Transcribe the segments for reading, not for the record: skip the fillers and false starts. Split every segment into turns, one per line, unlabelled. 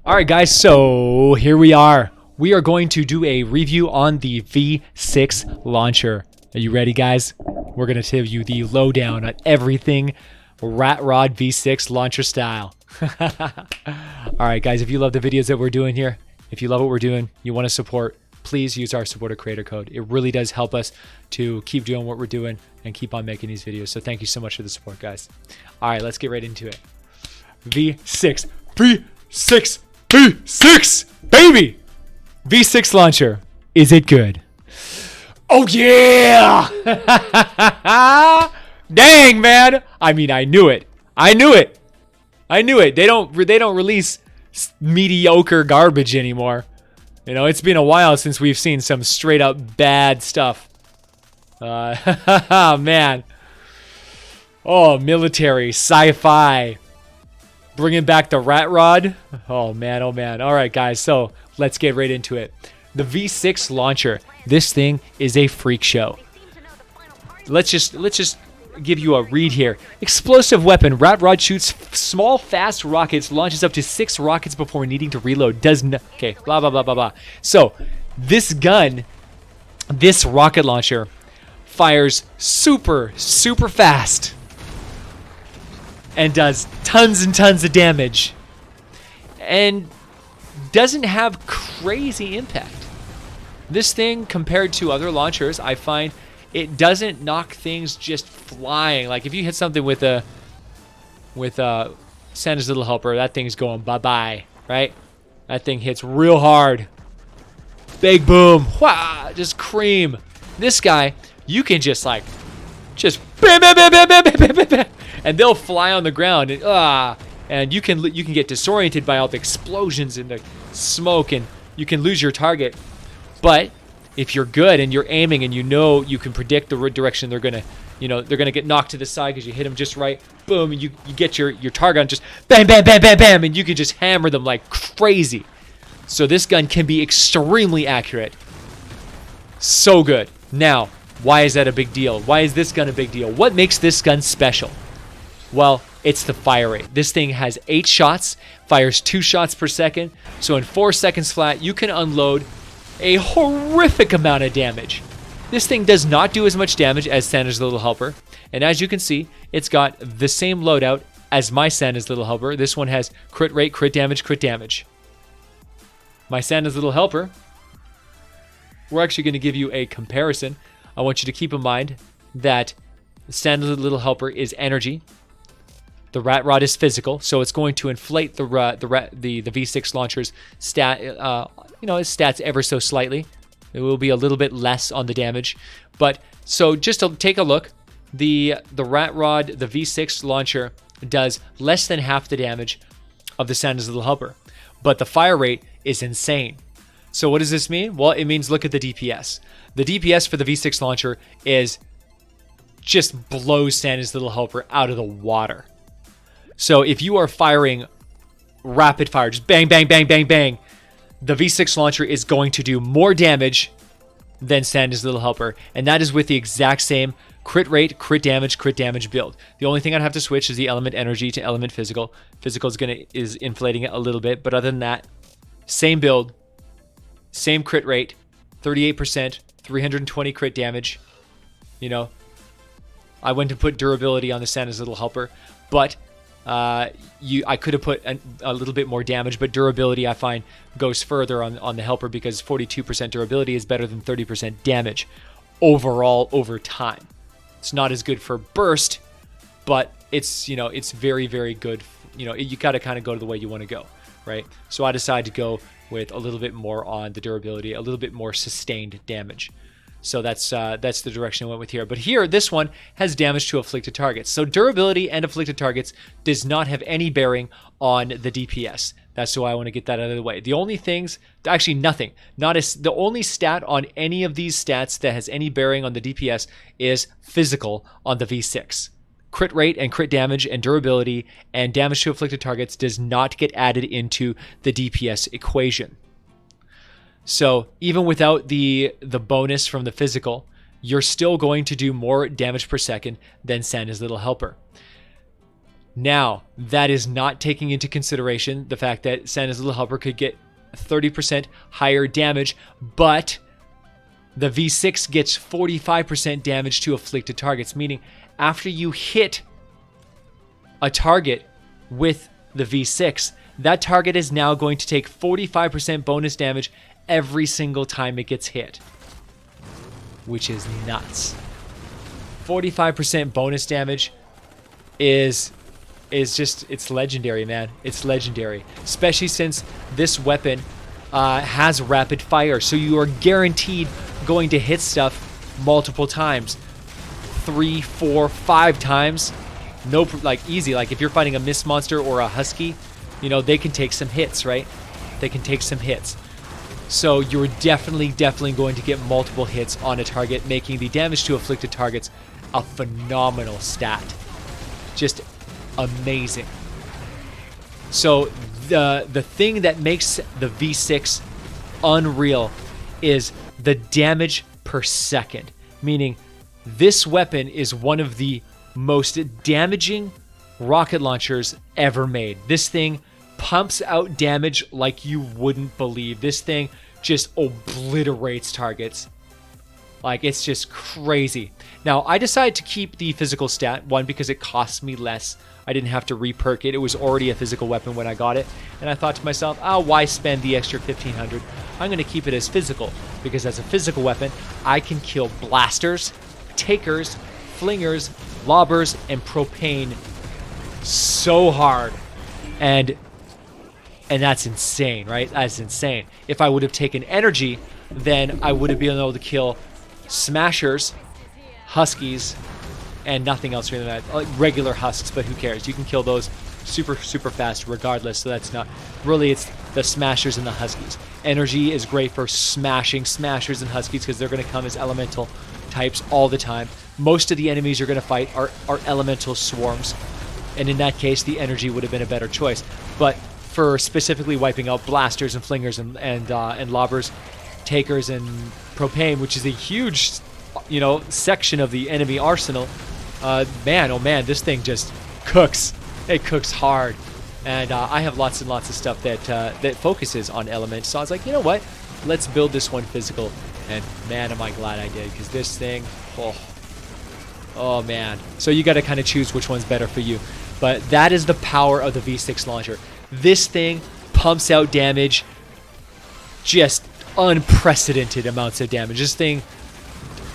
All right, guys, so here we are. We are going to do a review on the V6 launcher. Are you ready, guys? We're going to tell you the lowdown on everything Rat Rod V6 launcher style. All right, guys, if you love the videos that we're doing here, if you love what we're doing, you want to support, please use our supporter creator code. It really does help us to keep doing what we're doing and keep on making these videos. So thank you so much for the support, guys. All right, let's get right into it. V6, baby! V6 launcher. Is it good? Oh yeah! Dang, man! I mean, I knew it. They don't release mediocre garbage anymore. You know, it's been a while since we've seen some straight up bad stuff. Man. Oh, military, sci-fi. Bringing back the rat rod. Oh man, oh man. All right, guys, so let's get right into it. The V6 launcher. This thing is a freak show. Let's just give you a read here. Explosive weapon. Rat Rod shoots small, fast rockets. Launches up to 6 rockets before needing to reload. Okay, blah, blah, blah, blah, blah. So, this gun, this rocket launcher, fires super, super fast. And does tons and tons of damage. And doesn't have crazy impact. This thing, compared to other launchers, I find it doesn't knock things just flying. Like if you hit something with Santa's Little Helper, that thing's going bye-bye, right? That thing hits real hard. Big boom. Wah, just cream. This guy, you can just bam, bam, bam, bam, bam, bam, bam, bam, and they'll fly on the ground and you can get disoriented by all the explosions and the smoke, and you can lose your target. But if you're good and you're aiming and you know you can predict the direction they're gonna get knocked to the side because you hit them just right, boom, and you get your target on just bam, bam, bam, bam, bam, and you can just hammer them like crazy. So this gun can be extremely accurate. So good. Now, why is that a big deal? Why is this gun a big deal? What makes this gun special? Well, it's the fire rate. This thing has 8 shots, fires 2 shots per second. So in 4 seconds flat, you can unload a horrific amount of damage. This thing does not do as much damage as Santa's Little Helper. And as you can see, it's got the same loadout as my Santa's Little Helper. This one has crit rate, crit damage, crit damage. My Santa's Little Helper, we're actually going to give you a comparison. I want you to keep in mind that Santa's Little Helper is energy. The Rat Rod is physical, so it's going to inflate the V6 launcher's its stats ever so slightly. It will be a little bit less on the damage, but so just to take a look, the Rat Rod, the V6 launcher does less than half the damage of the Santa's Little Helper, but the fire rate is insane. So what does this mean? Well, it means look at the DPS. The DPS for the V6 launcher is just blows Santa's Little Helper out of the water. So if you are firing rapid fire, just bang, bang, bang, bang, bang, the V6 launcher is going to do more damage than Santa's Little Helper. And that is with the exact same crit rate, crit damage build. The only thing I'd have to switch is the element energy to element physical. Physical is inflating it a little bit, but other than that, same build, same crit rate, 38%, 320 crit damage. You know, I went to put durability on the Santa's Little Helper, but I could have put a little bit more damage, but durability I find goes further on the helper because 42% durability is better than 30% damage overall over time. It's not as good for burst, but it's very, very good. You gotta kind of go to the way you want to go, right? So I decided to go with a little bit more on the durability, a little bit more sustained damage. So that's the direction I went with here. But here, this one has damage to afflicted targets. So durability and afflicted targets does not have any bearing on the DPS. That's why I want to get that out of the way. The only things, actually nothing. The only stat on any of these stats that has any bearing on the DPS is physical on the V6. Crit rate and crit damage and durability and damage to afflicted targets does not get added into the DPS equation. So even without the bonus from the physical, you're still going to do more damage per second than Santa's Little Helper. Now, that is not taking into consideration the fact that Santa's Little Helper could get 30% higher damage, but the V6 gets 45% damage to afflicted targets, meaning after you hit a target with the V6, that target is now going to take 45% bonus damage every single time it gets hit, which is nuts. 45% bonus damage is just, it's legendary, man. It's legendary, especially since this weapon has rapid fire, so you are guaranteed going to hit stuff multiple times, 3, 4, 5 times. No, like easy. Like if you're fighting a mist monster or a husky, you know, they can take some hits, right? They can take some hits. So you're definitely going to get multiple hits on a target, making the damage to afflicted targets a phenomenal stat. Just amazing. So the thing that makes the V6 unreal is the damage per second, meaning this weapon is one of the most damaging rocket launchers ever made. This thing pumps out damage like you wouldn't believe. This thing just obliterates targets. Like, it's just crazy. Now, I decided to keep the physical stat, one, because it cost me less. I didn't have to re-perk it. It was already a physical weapon when I got it. And I thought to myself, oh, why spend the extra 1,500? I'm going to keep it as physical, because as a physical weapon, I can kill blasters, takers, flingers, lobbers, and propane so hard. And that's insane, right? That's insane. If I would have taken energy, then I would have been able to kill smashers, huskies, and nothing else really than that. Like regular husks, but who cares? You can kill those super fast regardless, so that's not really, it's the smashers and the huskies. Energy is great for smashing smashers and huskies because they're going to come as elemental types all the time. Most of the enemies you're going to fight are elemental swarms, and in that case the energy would have been a better choice. But for specifically wiping out blasters and flingers and lobbers, takers, and propane, which is a huge, you know, section of the enemy arsenal, man, oh man, this thing just cooks. It cooks hard. And I have lots and lots of stuff that focuses on elements, so I was like, you know what, let's build this one physical. And man, am I glad I did, because this thing, oh man. So you got to kind of choose which one's better for you, but that is the power of the V6 launcher. This thing pumps out damage, just unprecedented amounts of damage. This thing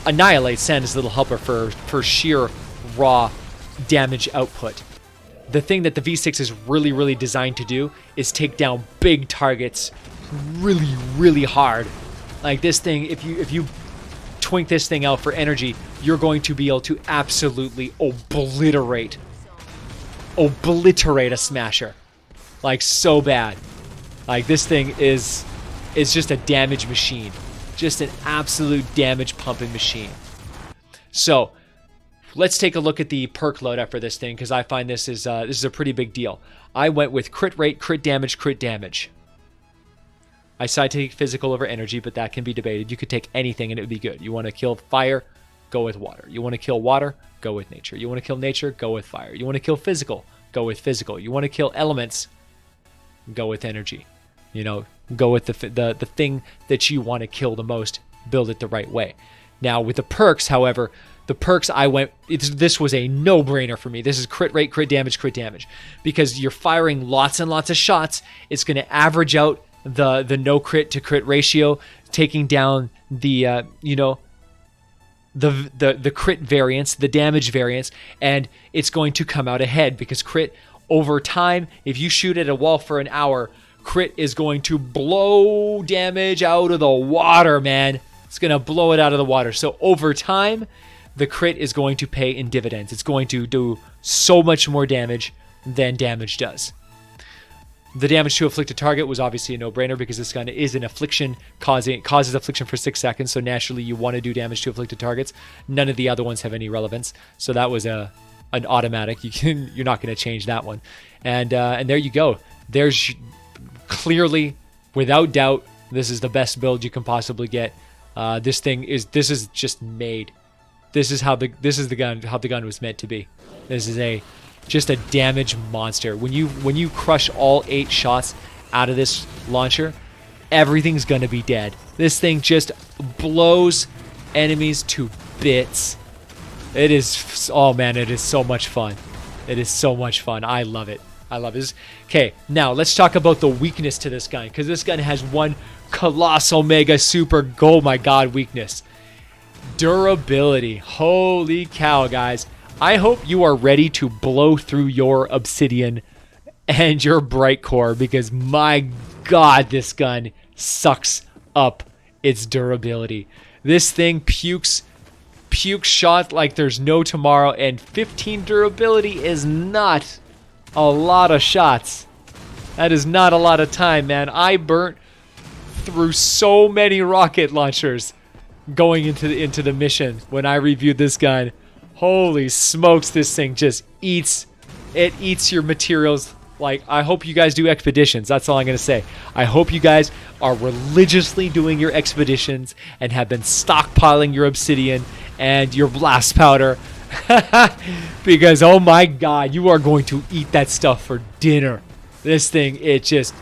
annihilates Santa's Little Helper for sheer raw damage output. The thing that the V6 is really designed to do is take down big targets really hard. Like this thing, if you twink this thing out for energy, you're going to be able to absolutely obliterate a smasher. Like, so bad. Like, this thing is just a damage machine. Just an absolute damage pumping machine. So, let's take a look at the perk loadout for this thing, because I find this is a pretty big deal. I went with crit rate, crit damage, crit damage. I decided to take physical over energy, but that can be debated. You could take anything and it would be good. You want to kill fire, go with water. You want to kill water, go with nature. You want to kill nature, go with fire. You want to kill physical, go with physical. You want to kill elements, go with energy. You know, go with the thing that you want to kill the most, build it the right way. Now with the perks, however, the perks this was a no-brainer for me. This is crit rate, crit damage, because you're firing lots and lots of shots. It's going to average out the no crit to crit ratio, taking down the the crit variance, the damage variance, and it's going to come out ahead because crit over time, if you shoot at a wall for an hour, crit is going to blow damage out of the water, man. It's going to blow it out of the water. So over time, the crit is going to pay in dividends. It's going to do so much more damage than damage does. The damage to afflicted target was obviously a no-brainer because this gun is an affliction, causes affliction for 6 seconds, so naturally you want to do damage to afflicted targets. None of the other ones have any relevance, so that was an automatic. You're not going to change that one. And there you go. There's clearly, without doubt, this is the best build you can possibly get. This is just made. This is how the gun was meant to be. This is a just a damage monster. When you crush all 8 shots out of this launcher, everything's gonna be dead. This thing just blows enemies to bits. It is, oh man, it is so much fun. It is so much fun. I love it. I love it. Okay, now let's talk about the weakness to this gun, because this gun has one colossal mega super oh my god weakness. Durability. Holy cow, guys. I hope you are ready to blow through your obsidian and your bright core, because my god, this gun sucks up its durability. This thing pukes shot like there's no tomorrow, and 15 durability is not a lot of shots. That is not a lot of time, man. I burnt through so many rocket launchers going into the mission when I reviewed this gun. Holy smokes, this thing just eats your materials. Like, I hope you guys do expeditions. That's all I'm going to say. I hope you guys are religiously doing your expeditions and have been stockpiling your obsidian and your blast powder. Because, oh my god, you are going to eat that stuff for dinner. This thing, it just,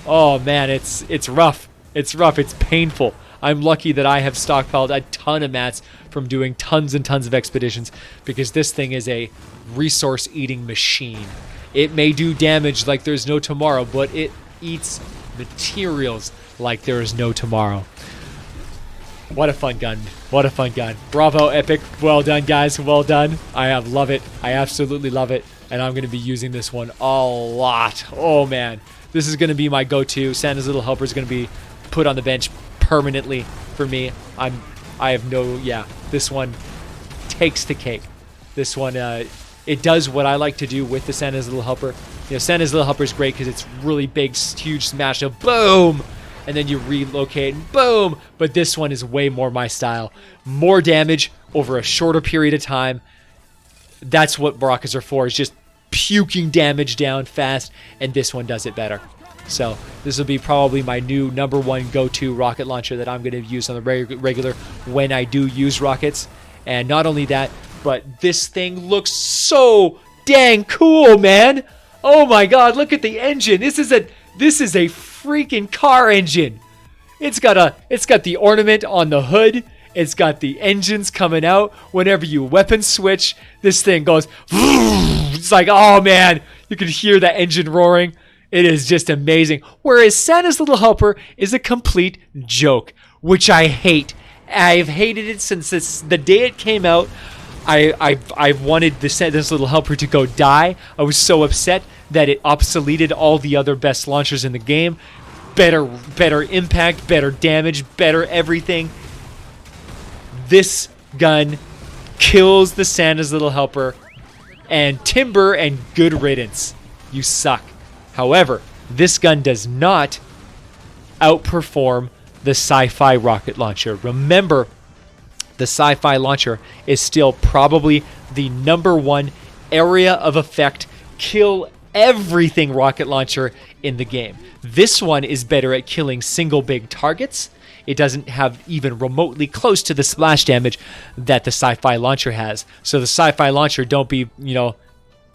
oh man, it's rough. It's rough. It's painful. I'm lucky that I have stockpiled a ton of mats from doing tons and tons of expeditions, because this thing is a resource-eating machine. It may do damage like there's no tomorrow, but it eats materials like there is no tomorrow. What a fun gun. What a fun gun. Bravo, epic. Well done, guys. Well done. I love it. I absolutely love it. And I'm going to be using this one a lot. Oh, man. This is going to be my go-to. Santa's Little Helper is going to be put on the bench permanently for me. I have no, yeah. This one takes the cake. This one, it does what I like to do with the Santa's Little Helper. You know, Santa's Little Helper is great because it's really big, huge smash of boom, and then you relocate and boom. But this one is way more my style. More damage over a shorter period of time. That's what rockets are for, is just puking damage down fast, and this one does it better. So this will be probably my new #1 go-to rocket launcher that I'm going to use on the regular when I do use rockets. And not only that, but this thing looks so dang cool, man. Oh my god, look at the engine. This is a freaking car engine. It's got the ornament on the hood. It's got the engines coming out. Whenever you weapon switch, this thing goes, it's like, oh man, you can hear the engine roaring. It is just amazing. Whereas Santa's Little Helper is a complete joke, which I hate. I've hated it since the day it came out. I wanted the Santa's Little Helper to go die. I was so upset that it obsoleted all the other best launchers in the game. Better impact, better damage, better everything. This gun kills the Santa's Little Helper, and timber and good riddance. You suck. However, this gun does not outperform the Sci-Fi rocket launcher. Remember, the Sci-Fi launcher is still probably the #1 area of effect, kill everything rocket launcher in the game. This one is better at killing single big targets. It doesn't have even remotely close to the splash damage that the Sci-Fi launcher has. So the Sci-Fi launcher, don't be,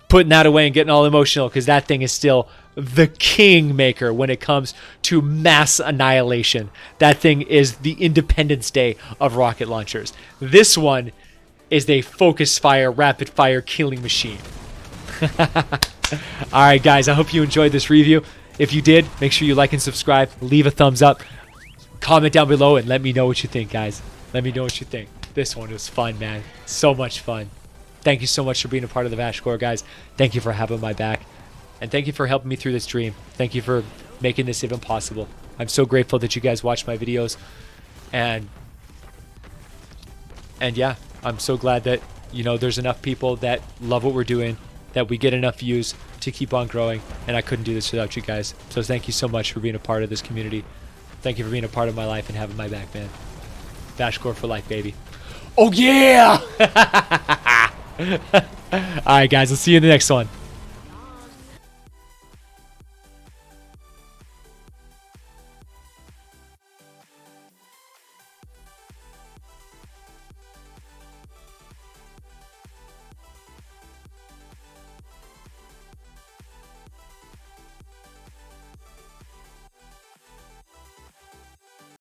putting that away and getting all emotional, because that thing is still the kingmaker when it comes to mass annihilation. That thing is the Independence Day of rocket launchers. This one is a focus fire, rapid fire killing machine. Alright guys, I hope you enjoyed this review. If you did, make sure you like and subscribe, leave a thumbs up, comment down below, and let me know what you think, guys. Let me know what you think. This one was fun, man. So much fun. Thank you so much for being a part of the VASH Corps, guys. Thank you for having my back. And thank you for helping me through this dream. Thank you for making this even possible. I'm so grateful that you guys watch my videos. And yeah, I'm so glad that, there's enough people that love what we're doing, that we get enough views to keep on growing. And I couldn't do this without you guys. So thank you so much for being a part of this community. Thank you for being a part of my life and having my back, man. VASH Corps for life, baby. Oh, yeah! Alright, guys. I'll see you in the next one.